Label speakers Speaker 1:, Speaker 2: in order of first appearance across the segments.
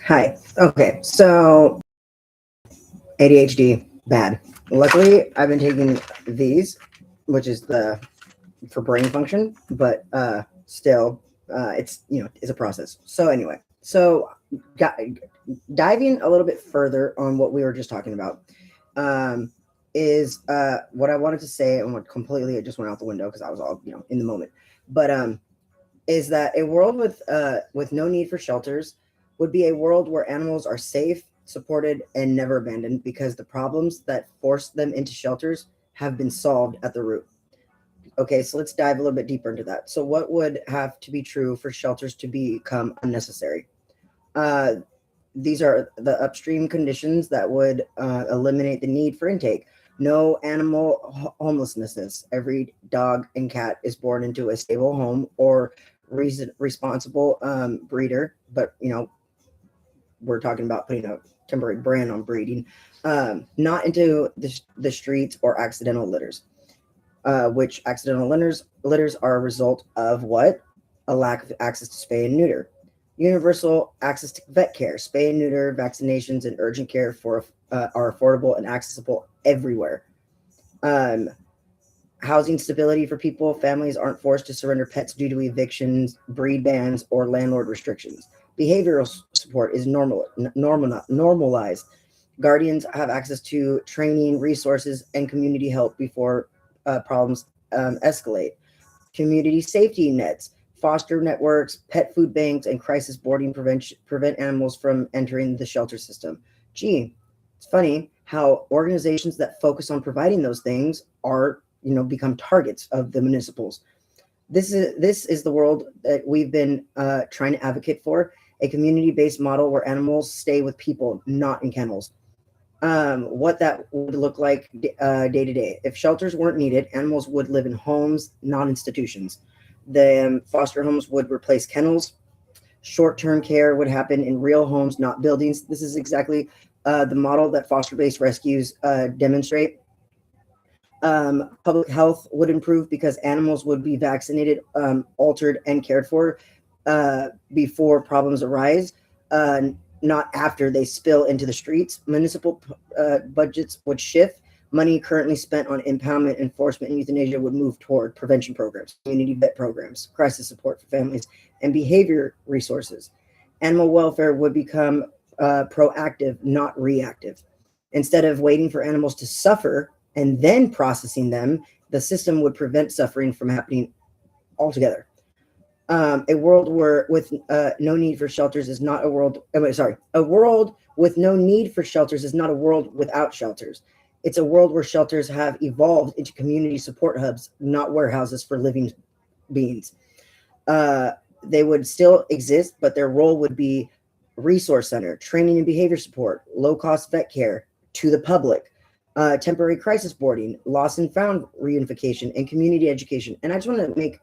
Speaker 1: Hi. Okay, so ADHD, bad. Luckily, I've been taking these, which is the for brain function, but still, it's it's a process. So anyway, got, diving a little bit further on what we were just talking about, um, is what I wanted to say, and what completely it just went out the window because I was all in the moment. But is that a world with no need for shelters would be a world where animals are safe, supported, and never abandoned because the problems that force them into shelters have been solved at the root. Okay, so let's dive a little bit deeper into that. So, what would have to be true for shelters to become unnecessary? Uh, these are the upstream conditions that would eliminate the need for intake. No animal homelessness. Every dog and cat is born into a stable home or responsible breeder. But we're talking about putting a temporary brand on breeding, not into the streets or accidental litters. Which accidental litters are a result of what? A lack of access to spay and neuter. Universal access to vet care, spay and neuter, vaccinations, and urgent care are affordable and accessible everywhere. Um, Housing stability for people, families aren't forced to surrender pets due to evictions, breed bans, or landlord restrictions. Behavioral support is normalized. Guardians have access to training, resources, and community help before problems escalate. Community safety nets, foster networks, pet food banks, and crisis boarding prevent animals from entering the shelter system. Gee, it's funny how organizations that focus on providing those things are, become targets of the municipals. This is the world that we've been trying to advocate for, a community-based model where animals stay with people, not in kennels. What that would look like day to day. If shelters weren't needed, animals would live in homes, not institutions. The foster homes would replace kennels. Short-term care would happen in real homes, not buildings. This is exactly the model that foster-based rescues demonstrate. Public health would improve because animals would be vaccinated, altered, and cared for before problems arise, uh, not after they spill into the streets. Municipal budgets would shift. Money currently spent on impoundment, enforcement, and euthanasia would move toward prevention programs, community vet programs, crisis support for families, and behavior resources. Animal welfare would become proactive, not reactive. Instead of waiting for animals to suffer and then processing them, the system would prevent suffering from happening altogether. A world where with no need for shelters is not a world. Sorry, a world with no need for shelters is not a world without shelters. It's a world where shelters have evolved into community support hubs, not warehouses for living beings. Uh, they would still exist, but their role would be resource center, training and behavior support, low cost vet care to the public, temporary crisis boarding, lost and found reunification, and community education. And I just want to make,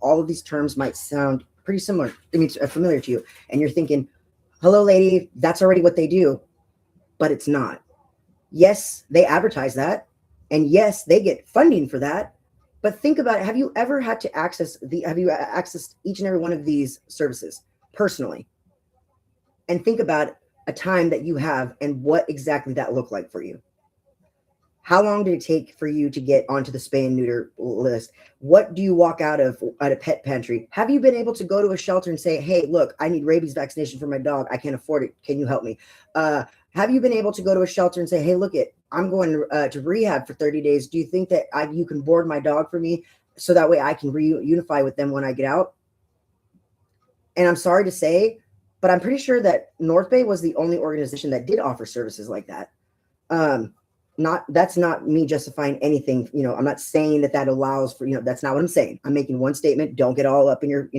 Speaker 1: all of these terms might sound pretty similar. I mean, familiar to you. And you're thinking, hello, lady, that's already what they do. But it's not. Yes, they advertise that. And yes, they get funding for that. But think about it. Have you ever had to have you accessed each and every one of these services personally? And think about a time that you have and what exactly that looked like for you. How long did it take for you to get onto the spay and neuter list? What do you walk out of at a pet pantry? Have you been able to go to a shelter and say, hey, look, I need rabies vaccination for my dog. I can't afford it. Can you help me? Have you been able to go to a shelter and say, hey, look, I'm going to rehab for 30 days. Do you think that you can board my dog for me so that way I can reunify with them when I get out? And I'm sorry to say, but I'm pretty sure that North Bay was the only organization that did offer services like that. Um, not That's not me justifying anything. I'm not saying that allows for. That's not what I'm saying. I'm making one statement. Don't get all up in your.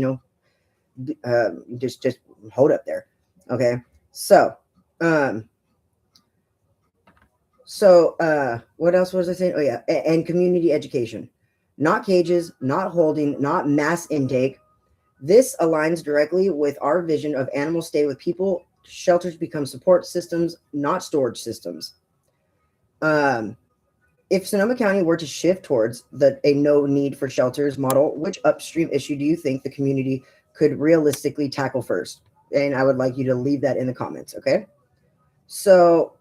Speaker 1: Just hold up there. Okay. So, um, what else was I saying? Oh yeah, and community education, not cages, not holding, not mass intake. This aligns directly with our vision of animals stay with people. Shelters become support systems, not storage systems. Um, if Sonoma County were to shift towards a no need for shelters model, which upstream issue do you think the community could realistically tackle first? and I would like you to leave that in the comments. Okay. So,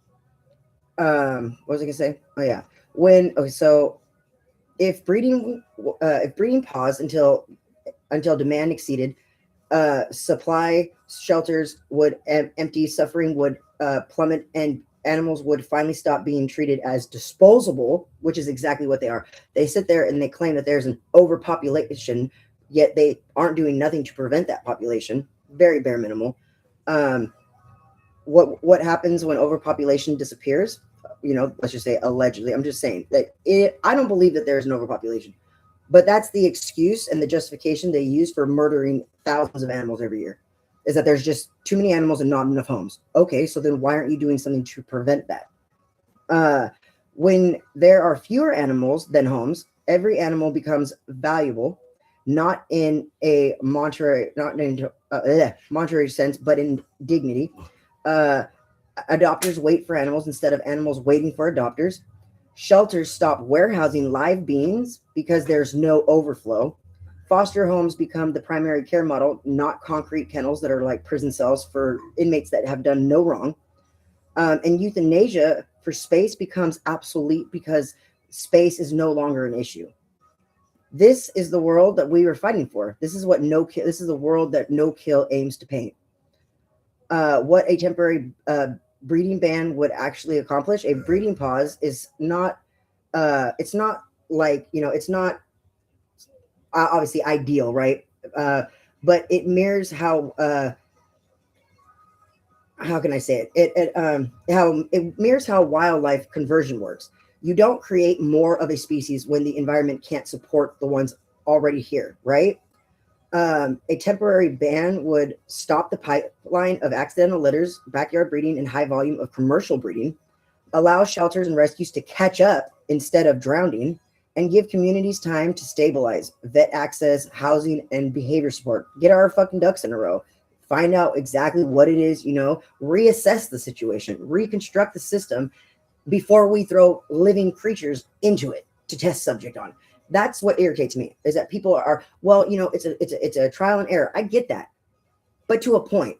Speaker 1: what was I gonna say? Oh yeah. So if breeding paused until demand exceeded, supply shelters would empty, suffering would plummet, and animals would finally stop being treated as disposable, which is exactly what they are. They sit there and they claim that there's an overpopulation, yet they aren't doing nothing to prevent that population. Very bare minimal. Um, what happens when overpopulation disappears? Let's just say allegedly. I'm just saying that I don't believe that there's an overpopulation, but that's the excuse and the justification they use for murdering thousands of animals every year, is that there's just too many animals and not enough homes. Okay, so then why aren't you doing something to prevent that? When there are fewer animals than homes, every animal becomes valuable, not in a monetary sense, but in dignity. Uh, Adopters wait for animals instead of animals waiting for adopters. Shelters stop warehousing live beings because there's no overflow. Foster homes become the primary care model, not concrete kennels that are like prison cells for inmates that have done no wrong. And euthanasia for space becomes obsolete because space is no longer an issue. This is the world that we were fighting for. This is what no kill. This is the world that no kill aims to paint. What a temporary breeding ban would actually accomplish. A breeding pause is not. It's not like it's not obviously ideal, right? But it mirrors how can I say how it mirrors how wildlife conversion works. You don't create more of a species when the environment can't support the ones already here, right? A temporary ban would stop the pipeline of accidental litters, backyard breeding, and high volume of commercial breeding, allow shelters and rescues to catch up instead of drowning, and give communities time to stabilize, vet access, housing, and behavior support. Get our fucking ducks in a row. Find out exactly what it is, reassess the situation, reconstruct the system before we throw living creatures into it to test subject on. That's what irritates me, is that people are, well, it's a trial and error. I get that. But to a point,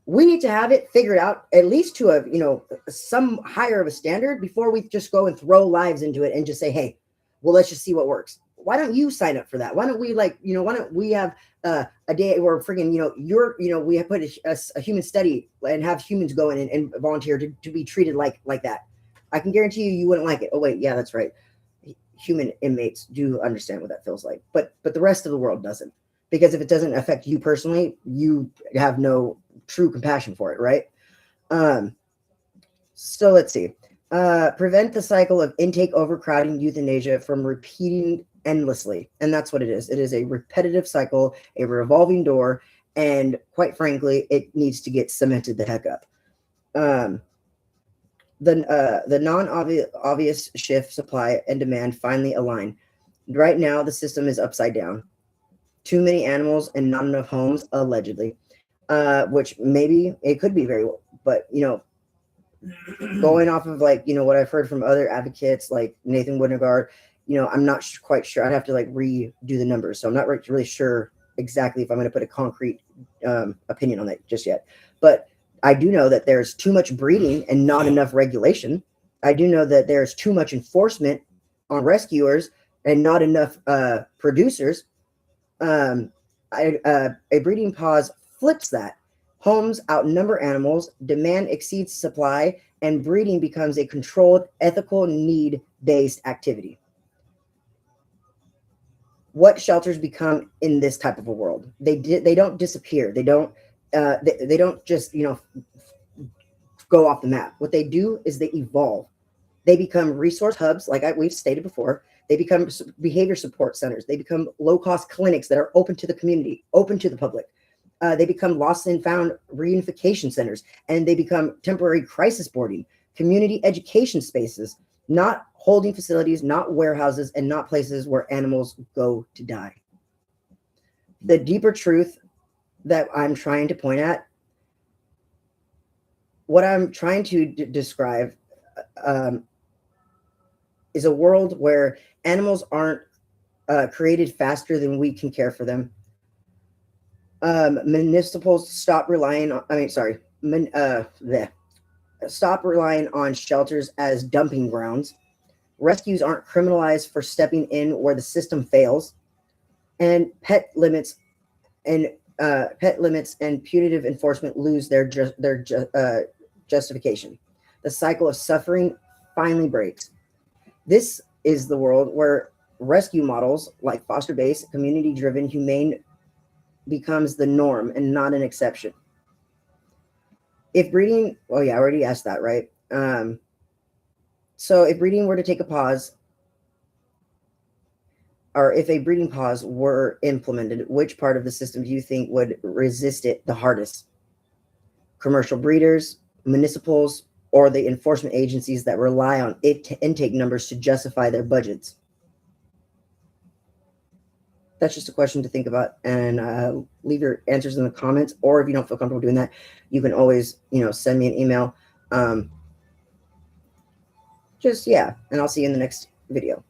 Speaker 1: we need to have it figured out at least to some higher of a standard before we just go and throw lives into it and just say, hey, well, let's just see what works. Why don't you sign up for that? Why don't we why don't we have a day where freaking, we have put a human study and have humans go in and volunteer to be treated like that. I can guarantee you wouldn't like it. Oh wait, yeah, that's right. Human inmates do understand what that feels like, but the rest of the world doesn't, because if it doesn't affect you personally, you have no true compassion for it, right? So let's see. Prevent the cycle of intake overcrowding euthanasia from repeating endlessly. And that's what it is. It is a repetitive cycle, a revolving door, and quite frankly, it needs to get cemented the heck up. The non-obvious shift supply and demand finally align. Right now, the system is upside down. Too many animals and not enough homes, allegedly, which maybe it could be very well. But, going off of what I've heard from other advocates like Nathan Wintergard, I'm not quite sure. I'd have to redo the numbers. So I'm not really sure exactly if I'm going to put a concrete opinion on that just yet. But I do know that there's too much breeding and not enough regulation. I do know that there's too much enforcement on rescuers and not enough producers. A breeding pause flips that. Homes outnumber animals, demand exceeds supply, and breeding becomes a controlled, ethical, need-based activity. What shelters become in this type of a world? They don't disappear. They don't just go off the map. What they do is they evolve. They become resource hubs, like we've stated before. They become behavior support centers. They become low-cost clinics that are open to the community, open to the public. They become lost and found reunification centers, and they become temporary crisis boarding, community education spaces, not holding facilities, not warehouses, and not places where animals go to die. The deeper truth that I'm trying to point at, what I'm trying to describe is a world where animals aren't created faster than we can care for them. Municipals stop relying on, stop relying on shelters as dumping grounds. Rescues aren't criminalized for stepping in where the system fails. And pet limits and punitive enforcement lose their justification. The cycle of suffering finally breaks. This is the world where rescue models like foster-based, community-driven, humane becomes the norm and not an exception. If breeding, oh yeah, I already asked that, right? So if breeding were to take a pause, or if a breeding pause were implemented, which part of the system do you think would resist it the hardest? Commercial breeders, municipals, or the enforcement agencies that rely on intake numbers to justify their budgets? That's just a question to think about, and leave your answers in the comments. Or if you don't feel comfortable doing that, you can always, send me an email. And I'll see you in the next video.